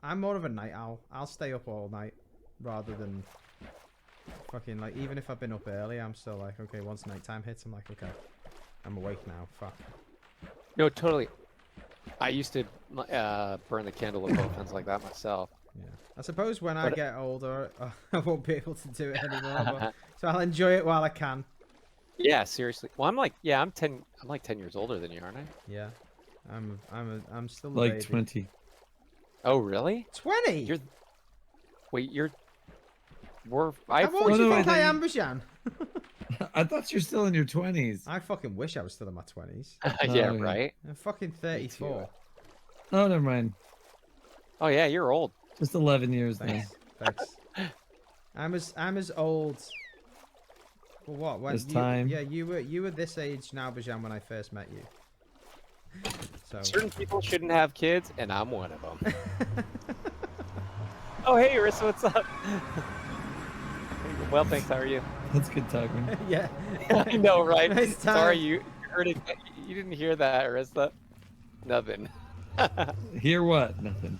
I'm more of a night owl. I'll stay up all night rather than fucking like even if I've been up early, I'm still like, okay, once nighttime hits, I'm like, okay, I'm awake now. Fuck. No, totally. I used to burn the candle at both ends like that myself. Yeah. I suppose when I get older, I won't be able to do it anymore. But, so I'll enjoy it while I can. Yeah, seriously. Well, I'm like 10 years older than you, aren't I? Yeah. I'm still a Like baby. 20. Oh, really? 20. I How old do you no, think I I think- am, Bijan? I thought you're still in your 20s. I fucking wish I was still in my 20s. yeah, yeah. right. I'm fucking 34. Oh, never mind. Oh yeah, you're old. Just 11 years then. Thanks. Thanks. I'm as old. Well, what? When This you, time. Yeah, you were this age now, Bijan, when I first met you. So. Certain people shouldn't have kids, and I'm one of them. Oh hey, Arissa, what's up? Well, thanks. How are you? That's good talking. Yeah. I know, right? Nice time. Sorry, you heard it. You didn't hear that, Arissa. Nothing. Hear what? Nothing.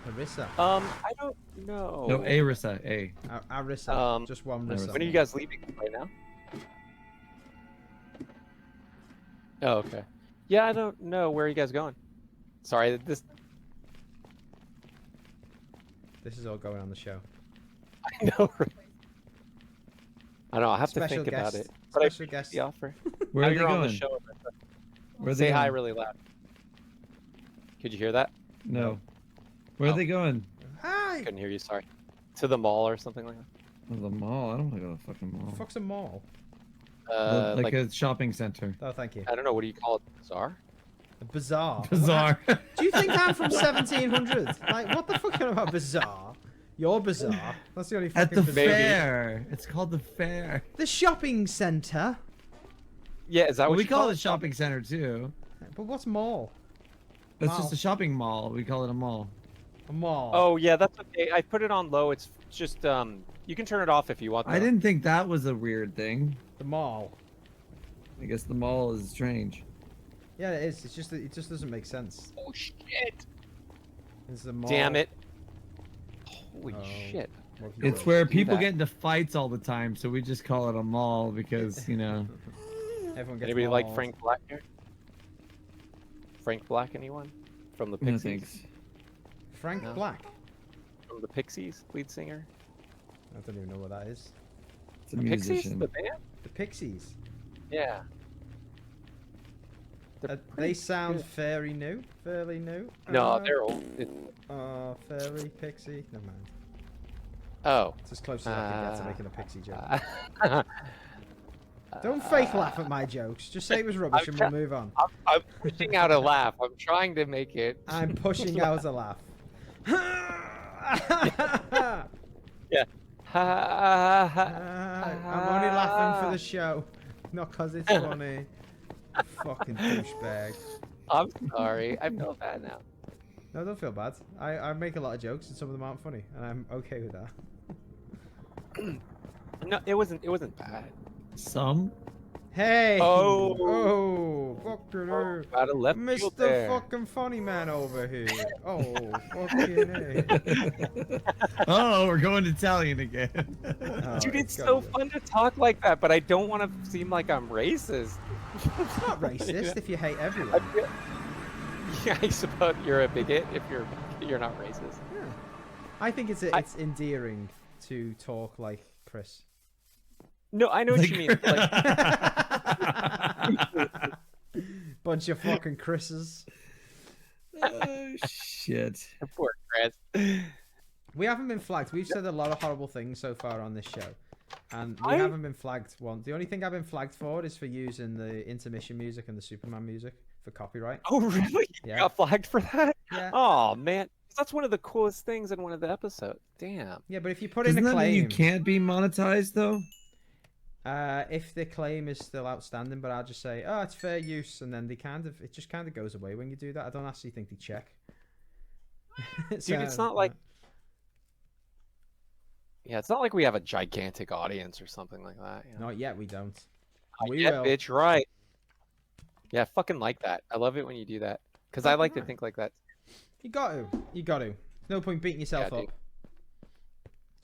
Arissa. I don't know. No, Arissa. A. Arissa. Just one Rissa. When are you guys leaving right now? Oh, okay. Yeah, I don't know. Where are you guys going? Sorry, This is all going on the show. I know. Right? I know. I'll have to Special think about guest. it. But I Special guest. the offer. Where Now are they you're on the going? show, Arissa. Where are they Say hi going? really loud. Could you hear that? No. Where are Oh. they going? Hi. Couldn't hear you. Sorry. To the mall or something like that. Oh, the mall. I don't want to go to the fucking mall. Fuck's a mall. Like a shopping center. Oh, thank you. I don't know. What do you call it? Bazaar? A bazaar. Bizarre. Do you think I'm from 1700? Like, what the fuck are you about bazaar? You're bizarre. That's the only At fucking the bazaar. fair. It's called the fair. The shopping centre. Yeah, is that Well, what we you call it a shopping center too. But what's mall? It's Mall. just a shopping mall. We call it a mall. A mall. Oh yeah, that's okay. I put it on low. It's just you can turn it off if you want. I didn't think that was a weird thing. The mall. I guess the mall is strange. Yeah, it is. It's just that it just doesn't make sense. Oh shit! It's the mall. Damn it! Holy Oh. shit! What have you It's done? where do people that. get into fights all the time, so we just call it a mall because, you know. Everyone gets Anybody like mauled. Frank Black here? Frank Black, anyone? From the No Pixies? thanks. Frank No. Black. From the Pixies, lead singer. I don't even know what that is. It's a The Pixies, musician. the band. The Pixies. Yeah. They're They pretty sound good. fairly new. Fairly new. No, they're old. Fairy, pixie. Never mind. Oh. It's as close as I can get to making a pixie joke. Uh, Don't fake laugh at my jokes. Just say it was rubbish and we'll move on. I'm pushing out a laugh. I'm trying to make it. I'm pushing out a laugh. Yeah. I'm only laughing for the show, not because it's funny. Fucking douchebag. I'm sorry. I feel bad now. No, don't feel bad. I make a lot of jokes and some of them aren't funny, and I'm okay with that. No, it wasn't bad. Some? Hey! Oh. Oh! Fucking hell. Got a left field Mr. there. fucking funny man over here. Oh, fucking hey. Oh, we're going Italian again. Oh, Dude, it's gotta so be. fun to talk like that, but I don't want to seem like I'm racist. It's not racist if you hate I everyone. feel... Yeah, I suppose you're a bigot if you're not racist. Yeah. I think it's endearing to talk like Chris. No, I know what you mean. Like, Bunch of fucking Chris's. Oh, shit. poor Chris. We haven't been flagged. We've said a lot of horrible things so far on this show. And we I- haven't been flagged once. The only thing I've been flagged for is for using the intermission music and the Superman music for copyright. Oh, really? You Yeah. got flagged for that? Yeah. Oh, man. That's one of the coolest things in one of the episodes. Damn. Yeah, but if you put Doesn't in a that mean you claim, can't be monetized, though? if the claim is still outstanding, but I'll just say, oh, it's fair use, and then it just kind of goes away when you do that. I don't actually think they check. Dude, it's not like... Yeah, it's not like we have a gigantic audience or something like that. You know? Not yet, we don't. Not We yet, will. bitch, right. Yeah, I fucking like that. I love it when you do that. Because I like to think like that. You got to. You got to. No point beating yourself Yeah, up. dude.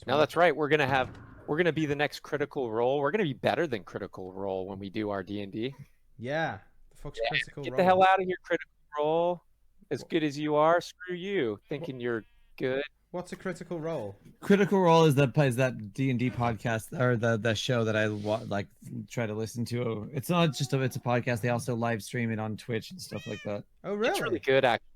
No, that's right. We're gonna be the next Critical Role. We're gonna be better than Critical Role when we do our D&D. Yeah. The fuck's critical Get role? the hell out of here, Critical Role. As good as you are, screw you. Thinking you're good. What's a critical role? Critical Role is that D&D podcast or the show that I like try to listen to. It's not just it's a podcast. They also live stream it on Twitch and stuff like that. Oh, really? It's really good, actually.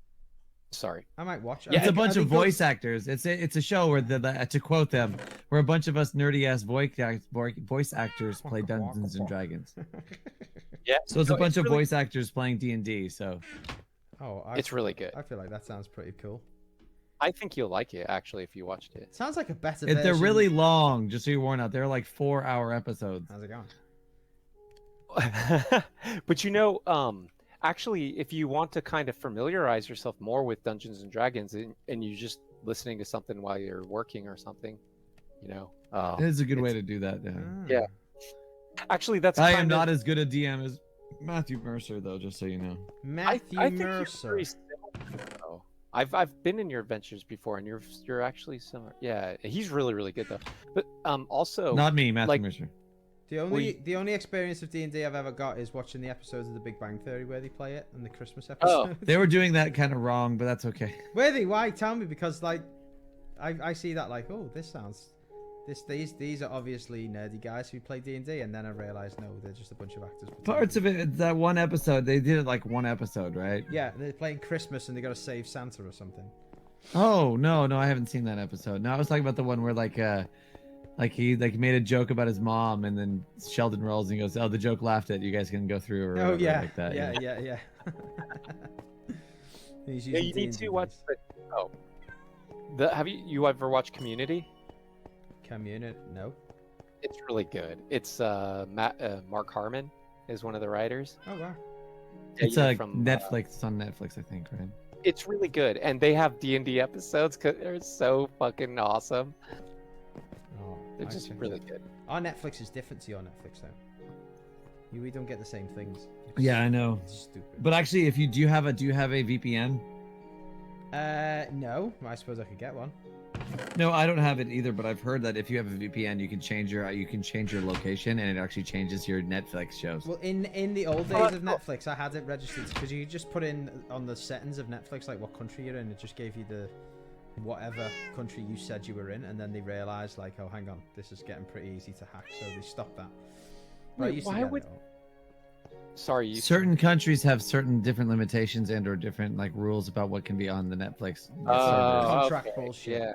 Sorry. I might watch it. Yeah, it's a bunch Are of they good? voice actors. It's a show where to quote them, where a bunch of us nerdy ass voice actors play Dungeons and Dragons. Yeah. So it's a bunch of really, voice actors playing D&D. So Oh, It's really good. I feel like that sounds pretty cool. I think you'll like it, actually, if you watched it. Sounds like a better they're version. really long. Just so you're warned out, they're like 4-hour episodes. How's it going? But actually, if you want to kind of familiarize yourself more with Dungeons and Dragons, and you just listening to something while you're working or something, It is a good way to do that. Yeah. Yeah. Actually, that's I kind am of, not as good a DM as Matthew Mercer, though. Just so you know. Matthew I think you're Mercer. very similar, though. I've been in your adventures before, and you're actually similar. Yeah, he's really, really good though. But also, Not me, Matthew like- Mercer. The only experience of D&D I've ever got is watching the episodes of The Big Bang Theory where they play it and the Christmas Oh. episode. They were doing that kind of wrong, but that's okay. Were they? Why? Tell me, because like, I see that like, oh, these are obviously nerdy guys who play D&D, and then I realized no, they're just a bunch of actors. Parts of it, that one episode, they did it like one episode, right? Yeah, they're playing Christmas and they got to save Santa or something. Oh no, I haven't seen that episode. No, I was talking about the one where he made a joke about his mom, and then Sheldon rolls and he goes, "Oh, the joke laughed at you guys can go through." Or Oh whatever, yeah, like that. yeah. He's yeah, using you need D&D to watch. Have you ever watched Community? Community? No. It's really good. It's Mark Harmon is one of the writers. Oh wow. Yeah, It's from Netflix. It's on Netflix, I think, right? It's really good, and they have D&D episodes because they're so fucking awesome. Oh, They're I just check really it. good. Our Netflix is different to your Netflix though. We don't get the same things. Yeah, I know. It's stupid. But actually, if you do you have a VPN? No. I suppose I could get one. No, I don't have it either. But I've heard that if you have a VPN, you can change your location, and it actually changes your Netflix shows. Well, in the old days of Netflix, I had it registered because you could just put in on the settings of Netflix like what country you're in. It just gave you the whatever country you said you were in, and then they realized like, oh, hang on, this is getting pretty easy to hack, so they stopped that. But I Wait, used to why get would- it all. Sorry, you. Certain countries have certain different limitations and/or different like rules about what can be on the Netflix. servers. Contract okay, bullshit. Yeah.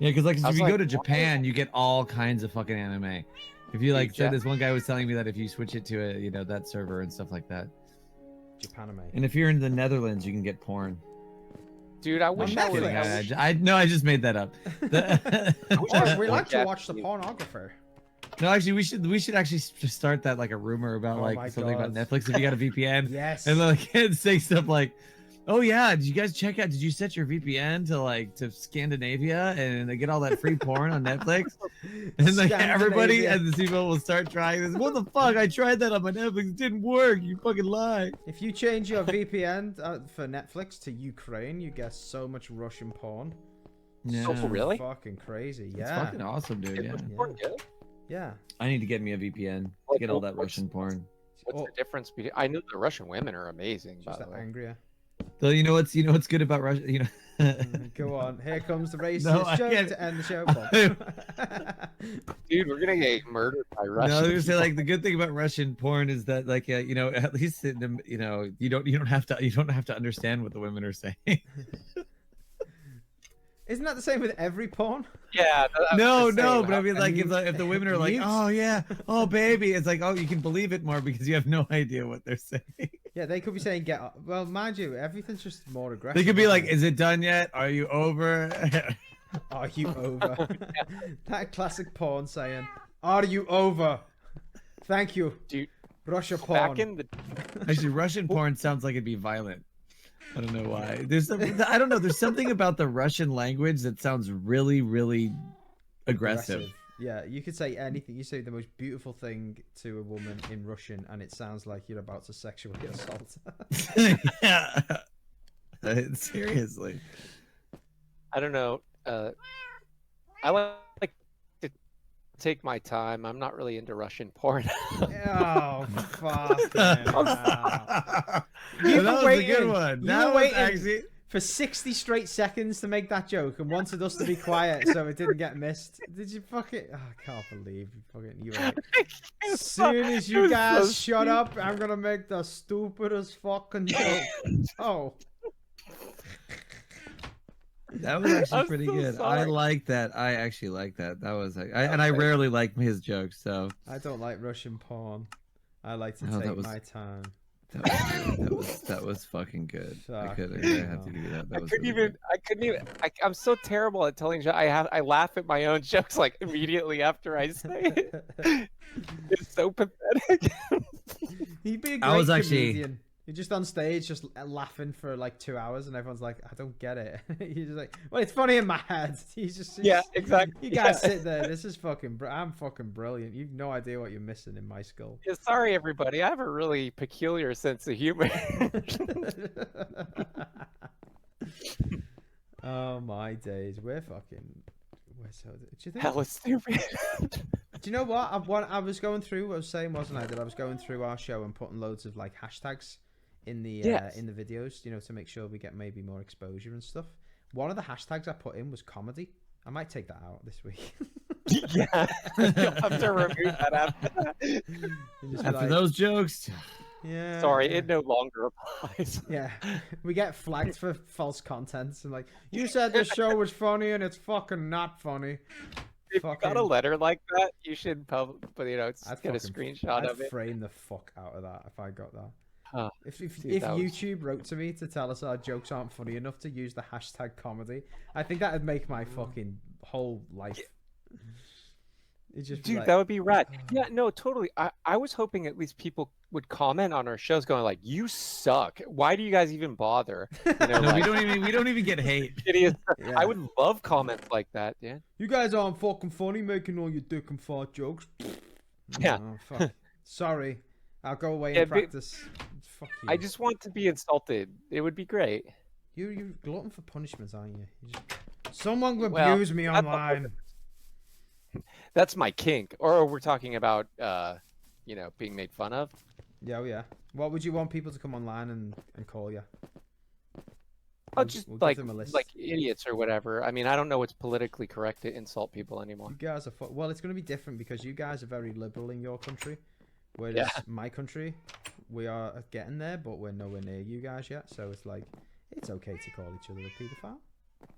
Yeah, because like I if was you go like, to what? Japan, you get all kinds of fucking anime. If you like, Ja- this one guy was telling me that if you switch it to that server and stuff like that. Japanime. And if you're in the Netherlands, you can get porn. Dude, I wish I Netflix. would. Kidding, I just made that up. Oh, we like to Yeah, watch the dude. pornographer. No, actually, we should actually start that like a rumor about Oh my like something about God. Netflix if you got a VPN. Yes. And like say stuff like, "Oh yeah, did you guys check out? Did you set your VPN to Scandinavia and they get all that free porn on Netflix?" And like everybody Scandinavia. and the people will start trying this. What the fuck? I tried that on my Netflix. It didn't work. You fucking lie. If you change your VPN for Netflix to Ukraine, you get so much Russian porn. Yeah. Oh, really? Fucking crazy. It's Yeah. fucking awesome, dude. It Yeah. was porn good. Yeah. I need to get me a VPN. Like, Get all that what's- Russian porn. What's Oh, the difference between? I know the Russian women are amazing, by just the way. angrier. So you know what's good about Russia? You know. Go on. Here comes the racist No, I joke can't- to end the show. Bob. Dude, we're gonna get murdered by No, Russians. I was gonna say like the good thing about Russian porn is that like at least in the, you don't have to understand what the women are saying. Isn't that the same with every porn? Yeah. No, the same. but I mean like mute- if the women are like, mute. oh yeah, oh baby, it's like, oh, you can believe it more because you have no idea what they're saying. Yeah, they could be saying get up. Well, mind you, everything's just more aggressive. They could be like, isn't is it done yet? Are you over? it? Are you over? That classic porn saying, are you over? Thank you. Dude, Russia porn. back in the Actually, Russian porn sounds like it'd be violent. I don't know why. I don't know. There's something about the Russian language that sounds really, really aggressive. Yeah, you could say anything. You say the most beautiful thing to a woman in Russian, and it sounds like you're about to sexually assault her. Yeah. Seriously. I don't know. I like to take my time. I'm not really into Russian porn. Oh, fucking hell. That You was were a good waiting. one. You That were was waiting actually. for 60 straight seconds to make that joke and wanted us to be quiet so it didn't get missed. Did you fucking... Oh, I can't believe you were like... As soon as you guys shut up, I'm gonna make the stupidest fucking joke. Oh. That was actually I'm pretty so good. sorry. I like that. I actually like that. That was and I rarely like his jokes, so I don't like Russian porn. I like to No, that take was- my time. that was fucking good. I Fuck. have to do that. That was really good. I couldn't even. I'm so terrible at telling jokes. I laugh at my own jokes like immediately after I say it. It's so pathetic. He'd be a I great was actually- comedian. You're just on stage, just laughing for like 2 hours, and everyone's like, "I don't get it." You're just like, "Well, it's funny in my head." Yeah, exactly. You guys Yeah. sit there. This is fucking. I'm fucking brilliant. You've no idea what you're missing in my skull. Yeah, sorry, everybody. I have a really peculiar sense of humor. Oh my days, we're so. Do you think? Hella stupid. Do you know what? I was going through. I was saying, wasn't I? That I was going through our show and putting loads of like hashtags in the Yes. in the videos, you know, to make sure we get maybe more exposure and stuff. One of the hashtags I put in was comedy. I might take that out this week. Yeah, you'll have to remove that after that. And just be After like, those jokes, yeah. Sorry, yeah. it no longer applies. Yeah, we get flagged for false content and like, you said this show was funny and it's fucking not funny. If you got a letter like that, you should but it's I'd get a fucking- screenshot I'd of it. frame the fuck out of that if I got that. Huh. If Dude, that was- YouTube wrote to me to tell us our jokes aren't funny enough to use the hashtag comedy, I think that'd make my fucking whole life. It'd just be Dude, like, that would be rad. Yeah, no, totally. I was hoping at least people would comment on our shows going like, "You suck. Why do you guys even bother?" You know, no, like, we don't even get hate. idiot. yeah. I would love comments like that, yeah. You guys aren't fucking funny making all your dick and fart jokes. Yeah. Oh, fuck. Sorry. I'll go away Yeah, and but- practice. Fuck you. I just want to be insulted. It would be great. You're glutton for punishments, aren't you? Someone will Well, abuse me that's the whole online. That's my kink. Or we're talking about being made fun of. Yeah, oh yeah. What would you want people to come online and call you? Oh, We'll- just we'll give like them a list. idiots or whatever. I mean, I don't know what's politically correct to insult people anymore. You guys are well. It's going to be different because you guys are very liberal in your country, whereas Yeah. my country, we are getting there, but we're nowhere near you guys yet. So it's like, it's okay to call each other a paedophile.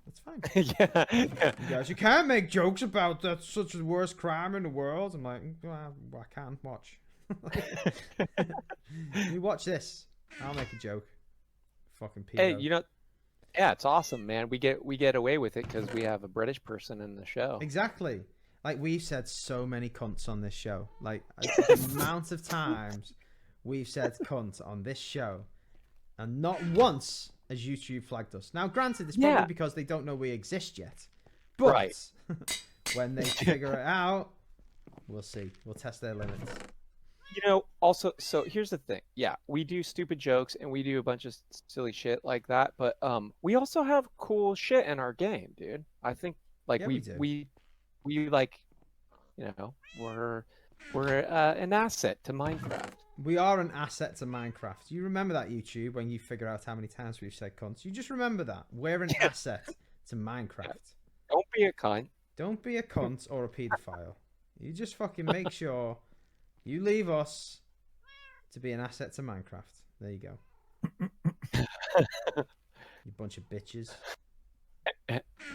That's fine. Yeah. You guys, you can't make jokes about that's such the worst crime in the world. I'm like, well, I can't watch. You watch this. I'll make a joke. Fucking pedo. Hey, yeah, it's awesome, man. We get away with it because we have a British person in the show. Exactly. Like, we've said so many cunts on this show. Like, the amount of times we've said cunt on this show, and not once has YouTube flagged us. Now, granted, it's probably Yeah. because they don't know we exist yet. But Right. when they figure it out, we'll see. We'll test their limits. Also, so here's the thing. Yeah, we do stupid jokes and we do a bunch of silly shit like that, but we also have cool shit in our game, dude. I think like Yeah, we do. we like, we're an asset to Minecraft. We are an asset to Minecraft. You remember that, YouTube, when you figure out how many times we've said cunts? You just remember that. We're an asset to Minecraft. Don't be a cunt. Don't be a cunt or a paedophile. You just fucking make sure you leave us to be an asset to Minecraft. There you go. You bunch of bitches.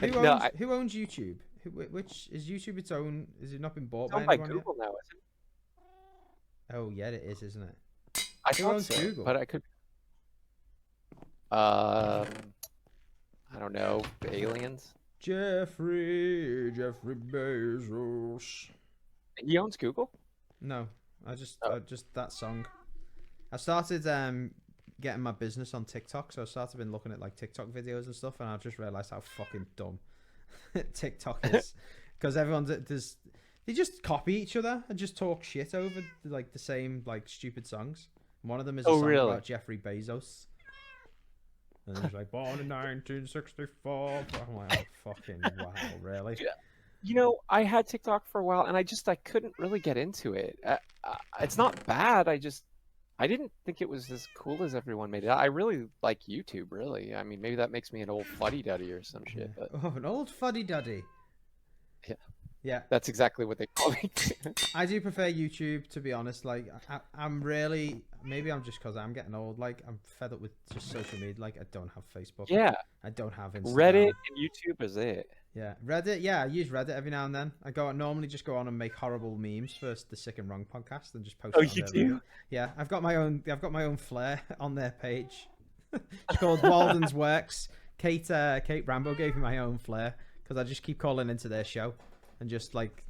Who owns YouTube? Which is YouTube its own? Is it not been bought It's by owned by anyone Google now, isn't it? yet? Oh yeah, it is, isn't it? I Who thought owns so, Google? but I could. I don't know. Aliens. Jeffrey Bezos. He owns Google. No, I just that song. I started getting my business on TikTok, so I started been looking at like TikTok videos and stuff, and I just realized how fucking dumb TikTok is, because they just copy each other and just talk shit over like the same like stupid songs. One of them is a song really? about Jeffrey Bezos. And he's like, born in 1964. I'm like, oh, fucking wow, really? You know, I had TikTok for a while, and I couldn't really get into it. It's not bad. I didn't think it was as cool as everyone made it. I really like YouTube, really. I mean, maybe that makes me an old fuddy-duddy or some shit. But... Oh, an old fuddy-duddy. Yeah. Yeah. That's exactly what they call me. I do prefer YouTube, to be honest. Like, I'm really... Maybe I'm just because I'm getting old. Like, I'm fed up with just social media. Like, I don't have Facebook. Yeah. I don't have Instagram. Reddit and YouTube is it. Yeah, Reddit. Yeah, I use Reddit every now and then. I normally just go on and make horrible memes for the Sick and Wrong podcast and just post. Oh, it on you there. do? Yeah, I've got my own flair on their page. It's called Walden's Works. Kate Rambo gave me my own flair because I just keep calling into their show and just like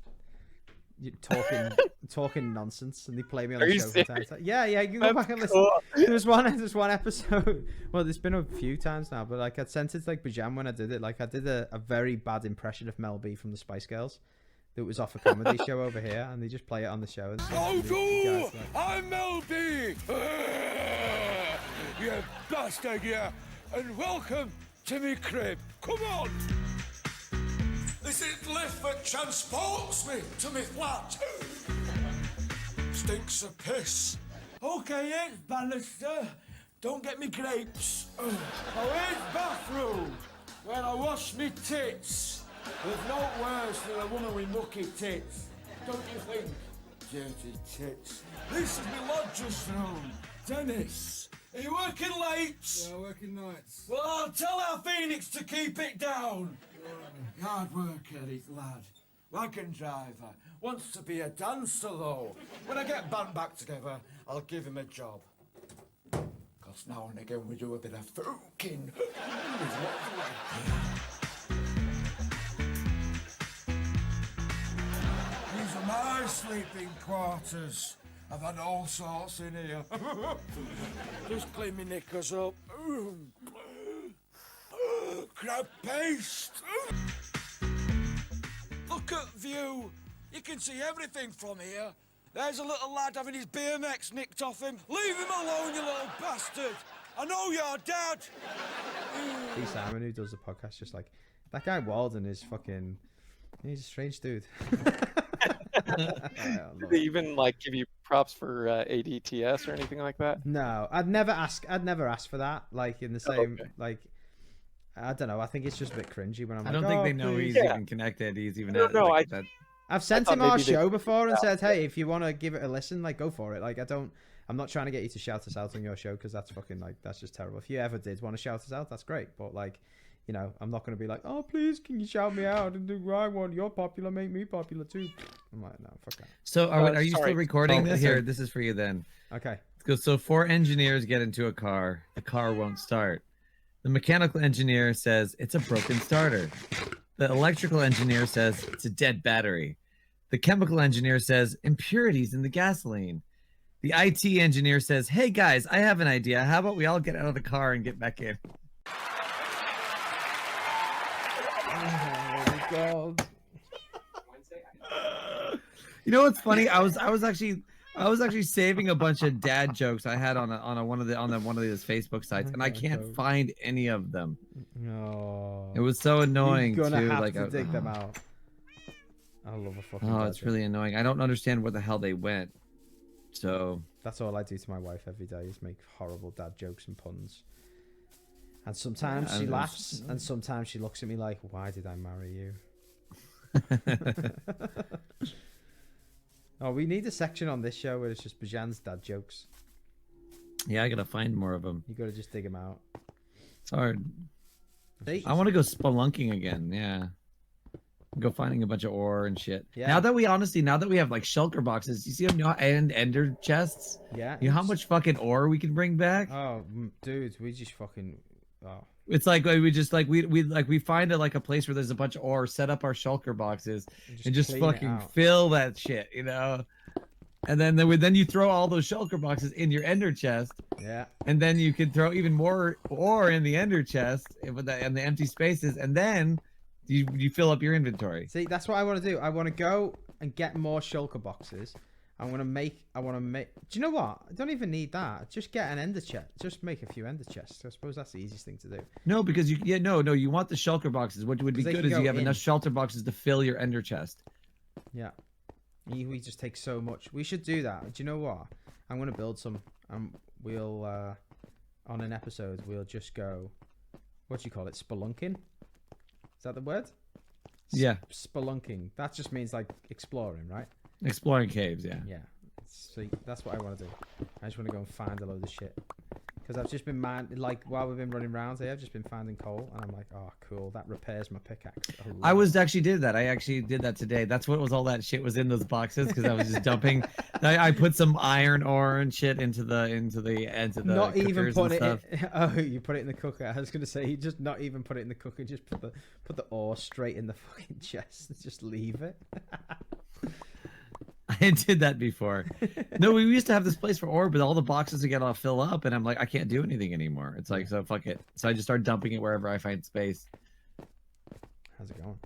talking nonsense, and they play me on the show sometimes. Yeah, you can go back and listen. There's one episode. Well, there's been a few times now, but like I'd sent it to like Bijan when I did it. Like I did a very bad impression of Mel B from the Spice Girls. That was off a comedy show over here, and they just play it on the show. Oh, I'm Mel B. You bastard, yeah, and welcome to me crib. Come on. Is it lift that transports me to me flat? Stinks of piss. Okay, it's banister. Don't get me grapes. Oh, here's bathroom where I wash me tits. There's no worse than a woman with mucky tits. Don't you think? Dirty tits. This is my lodger's room. Dennis, are you working late? Yeah, working nights. Well, I'll tell our Phoenix to keep it down. Hard worker, his lad. Wagon driver. Wants to be a dancer, though. When I get band back together, I'll give him a job. Because now and again we do a bit of fucking. These are my sleeping quarters. I've had all sorts in here. Just clean me knickers up. Crab paste. Look at view. You can see everything from here. There's a little lad having his BMX nicked off him. Leave him alone, you little bastard. I know you're dad. P. Simon, who does the podcast, just like, that guy Walden is fucking... He's a strange dude. Do they even like give you props for ADTS or anything like that? No, I'd never ask for that. Like in the same, like, I don't know. I think it's just a bit cringy when I'm. I like, don't think oh, they know please. he's even connected. He's even. No, that. I've sent I him thought our maybe they show figured before and it said, out. hey, if you want to give it a listen, like, go for it. Like, I'm not trying to get you to shout us out on your show because that's fucking like that's just terrible. If you ever did want to shout us out, that's great. But like, you know, I'm not going to be like, oh, please, can you shout me out and do what I want? You're popular, make me popular too. I'm like, no, fuck that. So are you sorry. still recording Oh, this? yes, sir. Here, this is for you then. Okay. So 4 engineers get into a car. The car won't start. The mechanical engineer says it's a broken starter. The electrical engineer says it's a dead battery. The chemical engineer says impurities in the gasoline. The IT engineer says, hey guys, I have an idea. How about we all get out of the car and get back in? Oh my God. You know what's funny? I was actually saving a bunch of dad jokes I had on one of these Facebook sites, and I can't find any of them. No. It was so annoying You're gonna too. have Like, to dig them out. I love a fucking. Oh, it's dad really joke. annoying. I don't understand where the hell they went. So That's all I do to my wife every day is make horrible dad jokes and puns. And sometimes Yeah, she and laughs, and sometimes she looks at me like, "Why did I marry you?" Oh, we need a section on this show where it's just Bijan's dad jokes. yeah, I gotta find more of them. You gotta just dig them out. It's hard. See? I want to go spelunking again. Yeah, go finding a bunch of ore and shit. Yeah. Now that we have like shulker boxes, you see them and ender chests. Yeah. You know how much fucking ore we can bring back? Oh, dude, we just fucking. Oh. It's like we just like we find a place where there's a bunch of ore, set up our shulker boxes, and just clean it fucking out. fill that shit, you know. And then you throw all those shulker boxes in your ender chest, Yeah. and then you can throw even more ore in the ender chest and the empty spaces, and then you fill up your inventory. See, that's what I want to do. I want to go and get more shulker boxes. I want to make. Do you know what? I don't even need that. Just get an ender chest. Just make a few ender chests. I suppose that's the easiest thing to do. No, because no. You want the shelter boxes. What would be good is you have enough shelter boxes to fill your ender chest. Yeah. We just take so much. We should do that. Do you know what? I'm gonna build some. We'll on an episode we'll just go. What do you call it? Spelunking. Is that the word? Yeah. Spelunking. That just means like exploring, right? Exploring caves, yeah. Yeah. So that's what I want to do. I just want to go and find a load of shit. Because I've just been while we've been running around here, I've just been finding coal, and I'm like, oh, cool, that repairs my pickaxe. I actually did that today. That's what was all that shit was in those boxes because I was just dumping. I put some iron ore and shit into the not even put it. Oh, you put it in the cooker. I was gonna say you just not even put it in the cooker. Just put the ore straight in the fucking chest and just leave it. I did that before. No, we used to have this place for ore, but all the boxes again all fill up, and I'm like, I can't do anything anymore. It's like, so fuck it. So I just start dumping it wherever I find space. How's it going?